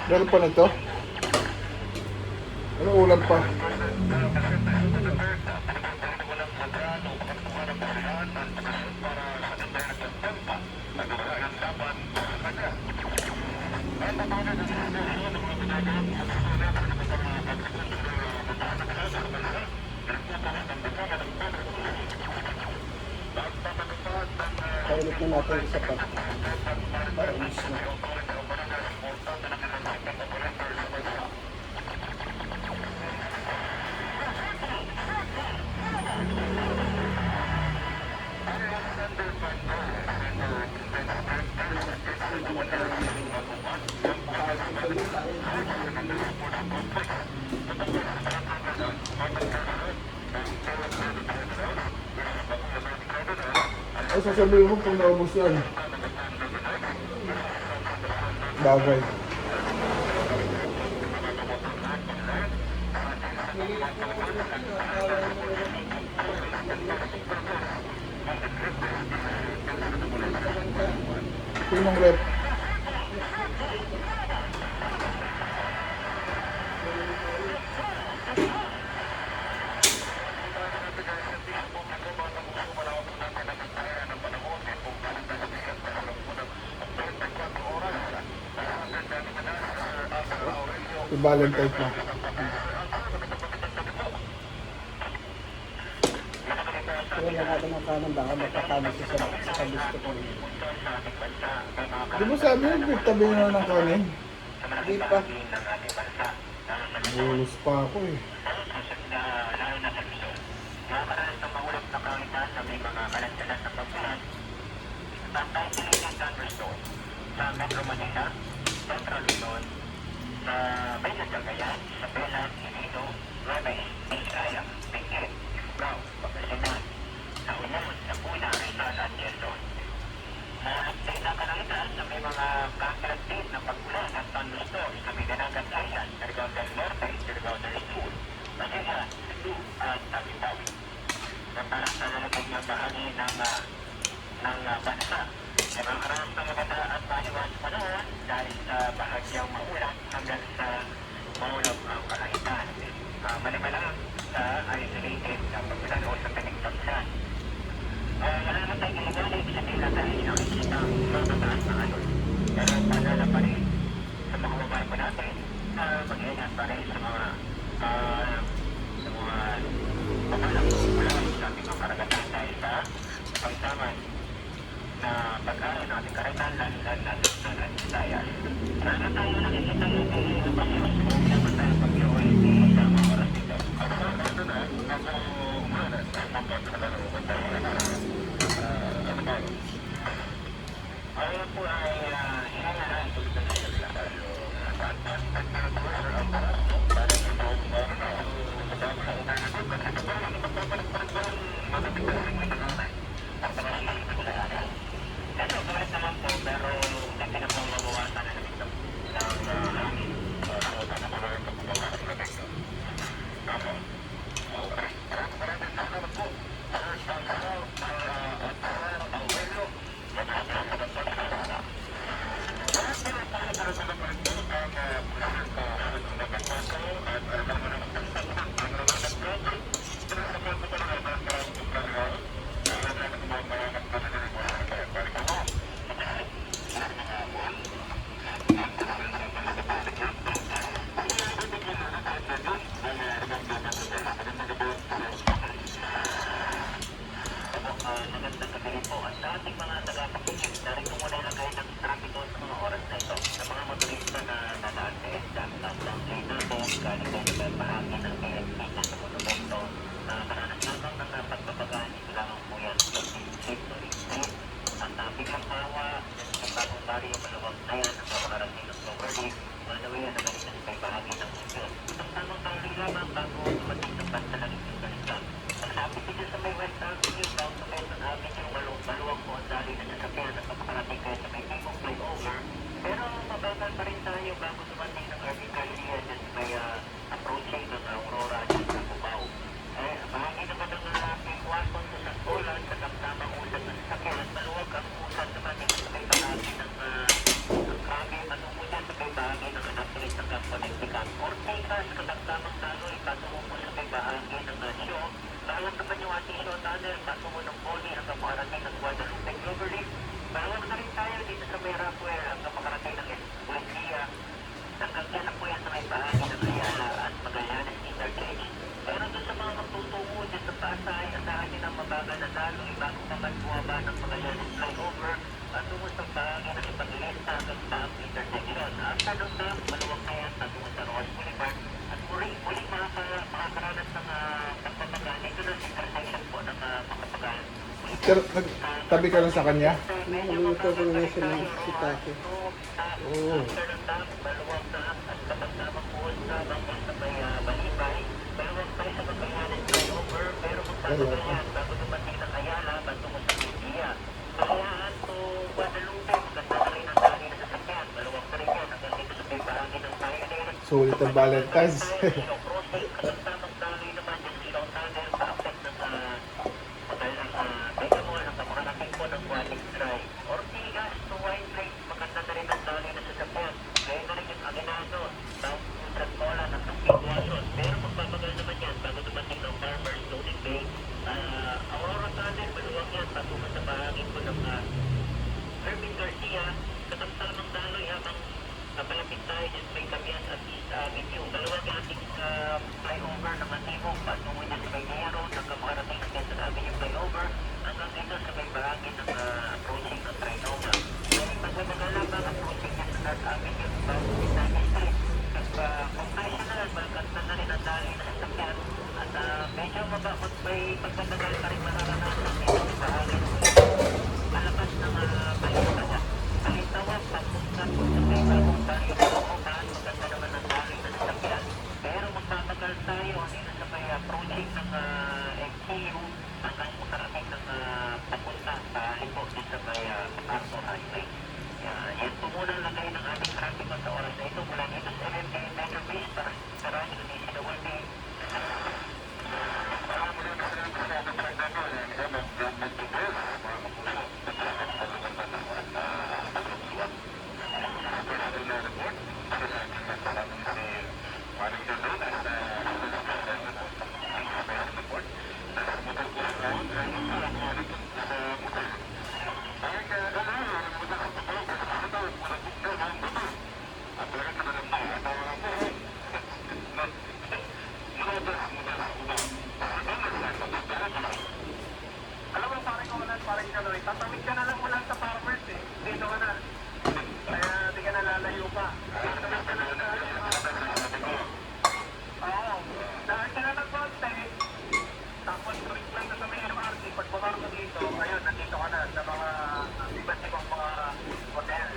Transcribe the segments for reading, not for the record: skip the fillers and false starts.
Meron pa nito? Ano ulam pa? Paulit na natin isa pa. Para umis na. Ay, sasabihin mo kung naubos yan. Bagay. Sinong rep? Si Valentine na. Kaya lang natin ang kanan baka magkakamas sa gusto ko. Di ba sabi mo, tabi na ng kanin? Hindi pa. Bulos pa ako eh. Sa Metro Manila, Central Luzon, sa Bayan Cagayan, sa Belan, Iloilo, Nueva Ecija, Benguet, Ifugao, Pangasinan, sa Ulan, sa Buna, Rizal at Quezon. Sa update na kalangitan na may mga kakaragtin na pag-ulan at thunderstorms sa Mindanangan Island, Surigao del Norte, Surigao del Sur, Basilan, Cebu at Tawi-Tawi. Para sa lalabog na bahagi ng bansa, ay mga karang sa maganda at mahiwas panahon dahil sa bahagyang maulan hanggang sa maulog ang kalangitan. Malima lang sa isolated na pagkulan o sa pinagpagsan. Wala naman tayong iligalig sa tila dahil nakikita ang mabataas na alon. Pero paalala pa rin sa mga babae po natin na mag-ingat pa rin sa mga papalang ulan sa ating mga karagatan dahil sa pagtaman na pag-aaral ng ating karahitan lalo na sa Visayas. Sana tayo nakikita yung pasiwas mo dapat tayo pag-iway sa mga oras dito. At ito na, ako umanas sa pagkat na nalungan tayo ano ba? Ayaw po ay hinangan ang tulad na sa kanila. Pag-temperature ang paras mo para ito kasama sa unang natin kasi ito parang magpapalit-palit ba ang malamig na rin may tanonay. Ang pangasin ko sa akin. Ito, balik naman po, pero hindi na po mabawasan na lamig ng hangin. Ako, tama ko na rin mabawasan na lamig. Tama. Okay. Maraming salamat po. Ang araw, ang welo, magkakasabat pa sa sana. Lahat na lang tayo para sa naman po ang pulis sa nagpapasa at alam mo naman ang Ramadan project. Pero sa mga pa lang ang maraming pagkakaroon. Alam naman ang mga maraming pagkakaroon. Magandang gabi po at sa ating mga tagapakinig, narito muna lang kayo ng trapiko sa mga oras na ito. Sa mga motorista na dadaan sa exam, ng trainer po, galing po sa bahagi ng PNP na sa monumento na karanas lamang ng pagpapagaan, ito lamang po yan sa safe to receive at biglang hawa ng bagong baryo maluwag na yan ang mga karating ng overleaf, manawin na galing sa bahagi ng mundo. Ang tamang baryo lamang Pero nagtabi ka lang sa kanya? Naluto ko na siya ng sitake. Oo. Wala pa. Sulit ang Valentine's. Hermin Garcia, katamtamang daloy habang napalapit tayo dyan sa may Tabias at East Avenue. Dalawang ating flyover na matibong patungo niya sa may Nea Road hanggang makarating sa Quezon Avenue flyover hanggang dito sa may bahagi ng approaching ng Trinoma. May pagmamagala ba approaching niya sa North Avenue bago Pitani Street. Confessional, magkanta na rin ang daloy na sasakyan at medyo mabakot may pagmamagal pa rin mararanasan dito sa bahagi ng malabas ng Balintawak. Balintawak, pagpunta po sa may bagong barrio ng Oman, maganda naman ang daloy na sasakyan. Pero magpapagal tayo dito sa may approaching ng MTU hanggang makarating ng papunta sa Lipo dito sa may Arthur Highway. Yan po muna ang lagay ng ating traffic sa oras na ito mula dito sa MMD Metro Base para sa radyo ng DCWD. Alam mo, parang gano'n, tatawid ka na lang mula sa farmers eh. Dito ka na. Kaya di ka nalalayo pa. Tatawid ka na lang Oo. Dahil ka na ng konti. Tapos, tuwid lang na sa may MRT. Pag bumar mo dito, ayun, nandito ka na sa mga iba't ibang mga hotel.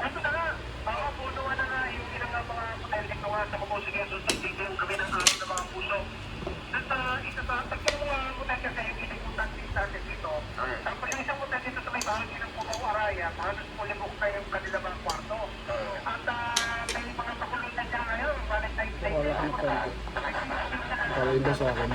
Ito na nga. Oo, punuan na nga yung ilang mga hotel dito nga sa Mabusigan. Dito yung kami ng araw ng mga puso. At isa sa tatlong mga hotel kasi yung inipuntan natin dito. Tapos yung isang hotel dito sa may bahagi ng Pumaw Araya, halos pulibok kayo yung kanila mga kwarto. At may mga pakulutan dyan ngayon, Valentine's Day. Wala kang pwede. Kalinda sa akin.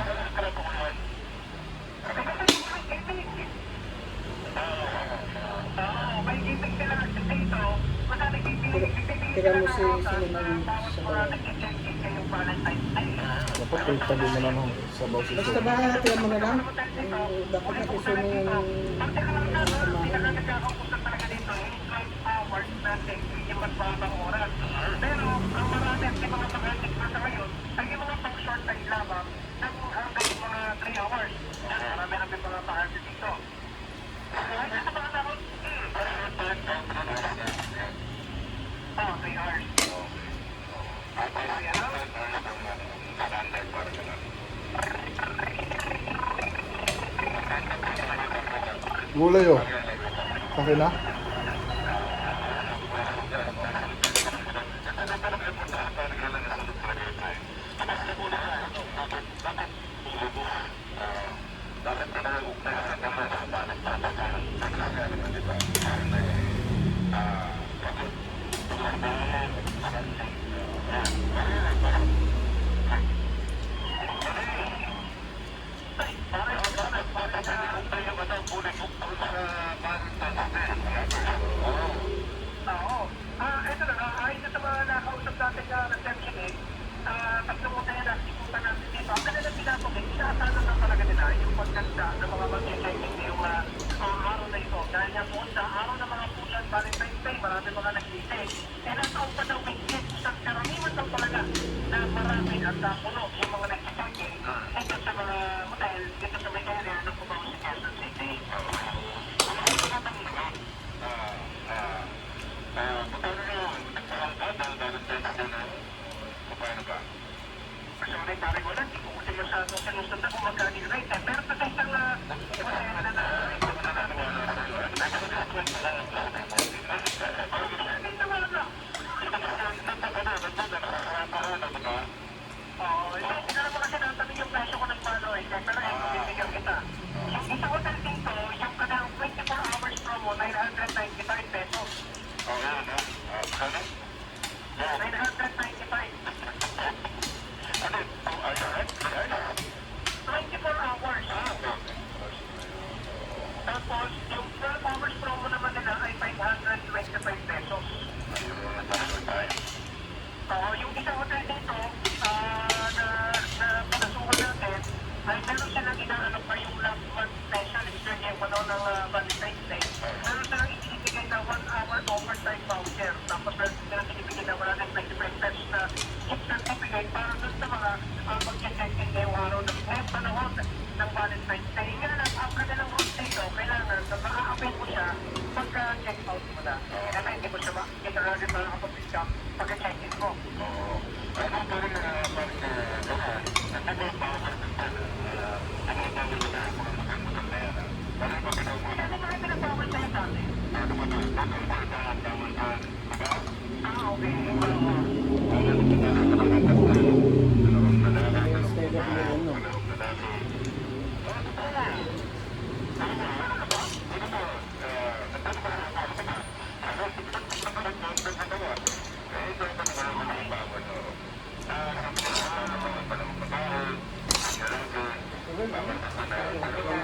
May gipig sila dito. Madami gipig. Tira mo si Siliman sa bawah. Dapat kung tabi mo na nung sabaw si Basta ba, tira mo na lang? Dapat nakisunod yung samahan. Pero ang marami at mga pag-artik na sa ngayon ay yung mga pang-short time lamang ng hanggang mga 3 hours. Marami namin mga pag-artik dito. Kahit sa mga naroon, 3 hours. Gulay oh. Akin na? Ito na nga, ayun sa mga nakausap natin na reception tatlong muna yan nasiputan natin dito. Ang kanilang pinapagay, inaasahan na talaga nila yung pagkanda ng mga mag-checking yung araw na ito. Dahil nga po sa araw ng mga pusan, Valentine's Day, marami mga nag-isip. Nasa pa daw may isang karamihan daw talaga na marami at puno yung mga nag-checking dito sa mga hotel, dito sa may area ng Pumaw sa Quezon City. Actually, pare ko lang, hindi ko kasi masyadong sinusundan kung magkano yung rate. Pero sa isang hindi na naman kasi natanong yung presyo ko nagmano eh. Pero bibigyan kita. Yung isang hotel dito, yung kanilang 24 hours promo, 995 pesos. 995. 24 hours. Tapos, yung 12 hours promo naman nila ay 525 pesos. Oo, yung isang hotel dito, na pinasukan natin, ay meron silang inaanap pa yung last month special, especially yung panahon ng Valentine's Day. Meron silang ibinibigay na 1 hour overtime voucher. Tapos meron silang ibinibigay na 125 pesos na gift certificate para dun sa mga mag-check-in ngayong araw ng ngayong panahon ng Valentine's Day. Nga lang, ang kanilang rules dito, kailangan na maa-avail mo siya pagka-check out mo na. Kaya hindi mo siya makikita para kapag-pick up pagka-check-in mo. Ano ba kayo pinag-bawal sa'yo dati? Okay. Instead of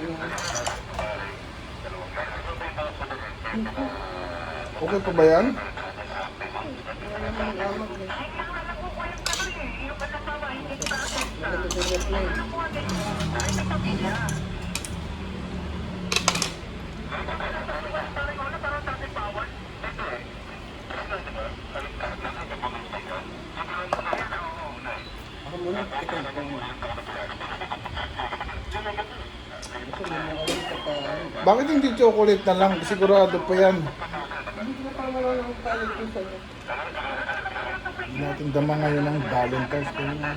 yung ano. Okay pa ba yan? Ako muna, ito na po. Kasi may mga ulit ka pa. Bakit hindi chocolate na lang? Sigurado pa yan. Hindi ko pa wala ng palit ko sa'yo. Hindi natin dama ngayon ng Valentine's Day na.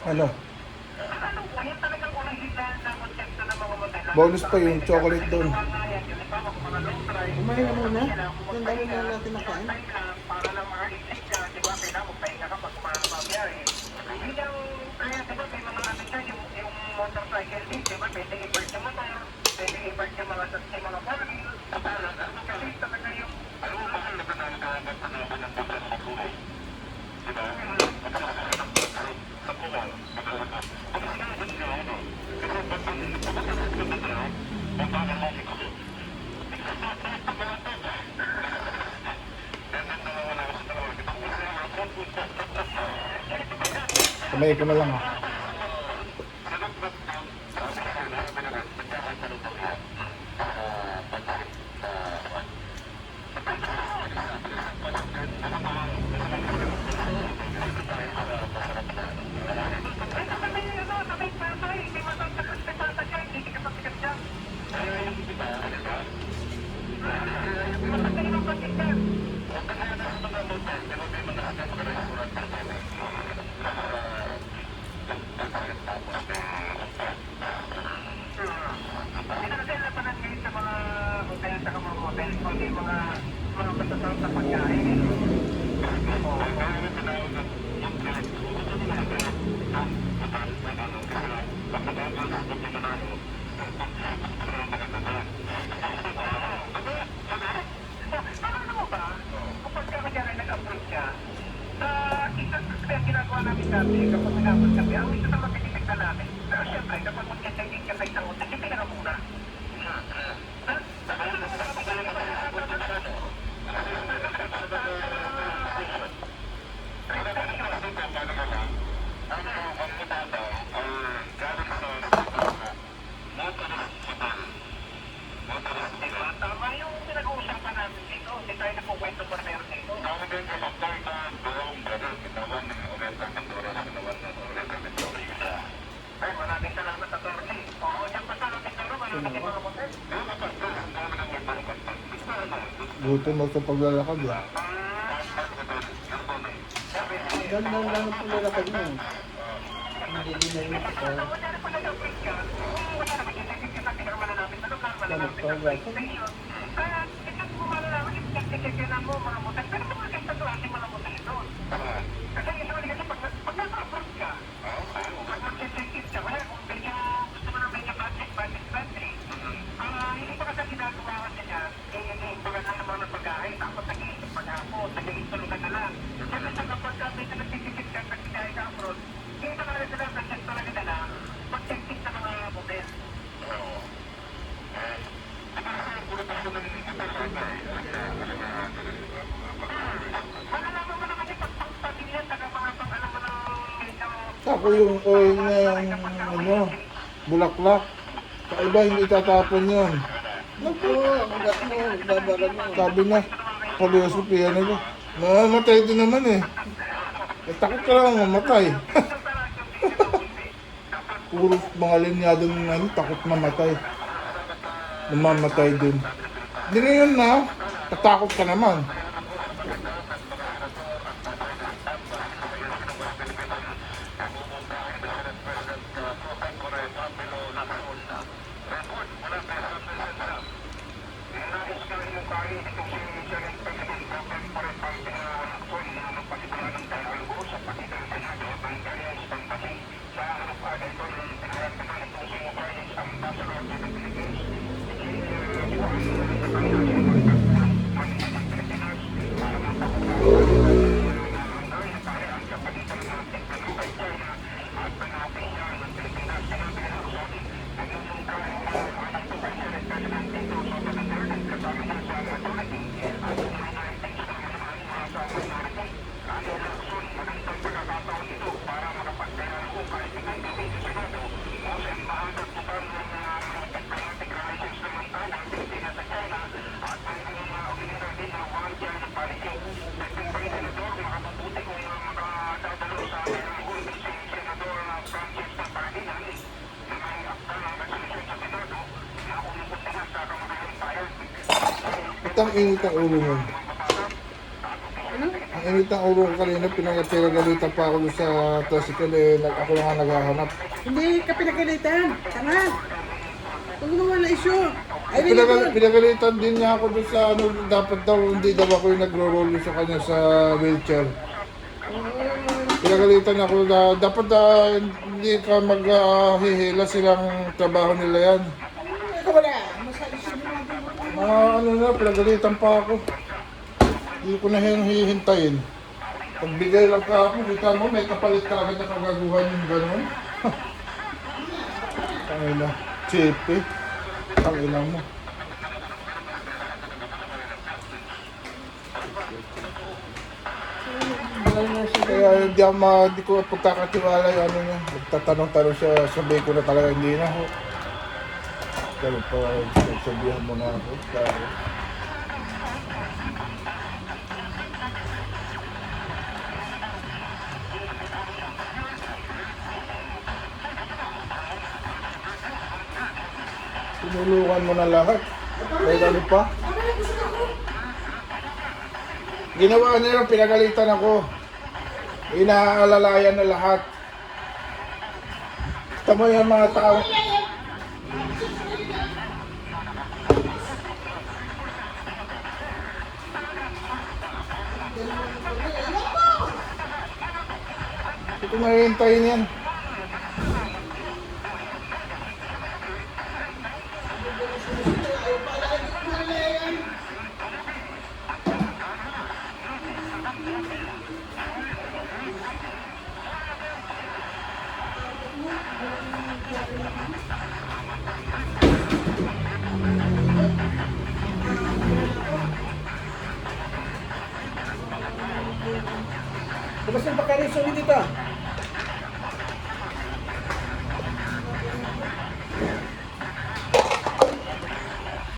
Ano? Bonus pa yung chocolate doon. Kumain na muna. Ang dami na natin nakain. Para lang makalisig ka, di ba? Kailangan magpahinga ka pag kumabiyahe. Hindi lang, kaya di ba may mga ano dyan, yung motorcycle din, di ba? Pwede i-park yung motor, pwede i-park yung mga sasakay, mga four-wheel. Kasi talaga yung Kamay ko na lang ah. ginagawa namin dati kapag minabot kami, ang isa na matititignan namin. Pero syempre, kapag mag-check-in ka sa isang hotel, hindi ka na muna. Buti mo sa paglalakad eh. Ganda lang ang paglalakad mo. Hindi din na yun ito. Lamok pa ba? Ako yung oil ng ano, bulaklak. Sa iba hindi tatapon yun. Naku, hanggat mo, babaran mo. Sabi na, philosophy ano ba? Mamamatay din naman eh. Takot ka lang mamatay. Puro mga linyadong ano, takot mamatay. Namamatay din. Hindi na yun na, tatakot ka naman. Ang init ang ulo mo. Ang init ang ulo ko kanina, pinagalitan pa ako doon sa tricycle eh, ako lang ang naghahanap. Hindi ka pinagalitan. Tanga. Huwag mo wala issue. Ay, Pinagalitan din niya ako doon sa ano, dapat daw, hindi daw ako yung nagro-roll sa kanya sa wheelchair. Pinagalitan ako na dapat hindi ka maghihila silang trabaho nila yan. wala. Ano na, pinagalitan pa ako. Hindi ko na hihintayin. Pagbigay lang ka ako, kita mo, may kapalit ka agad na kagaguhan yung gano'n. Tangina, chippy. Tangina mo. Kaya hindi ko pagkakatiwala yung ano niya. Magtatanong-tanong siya, sabihin ko na talaga hindi na. Pero pa, sabihan mo na ako. Tinulukan mo na lahat. May ano pa? Ginawa niya yung pinagalitan ako. Inaalalayan na lahat. Tama yung mga tao. Hindi ko mahihintayin yan. Tapos yung pagkarisyo dito.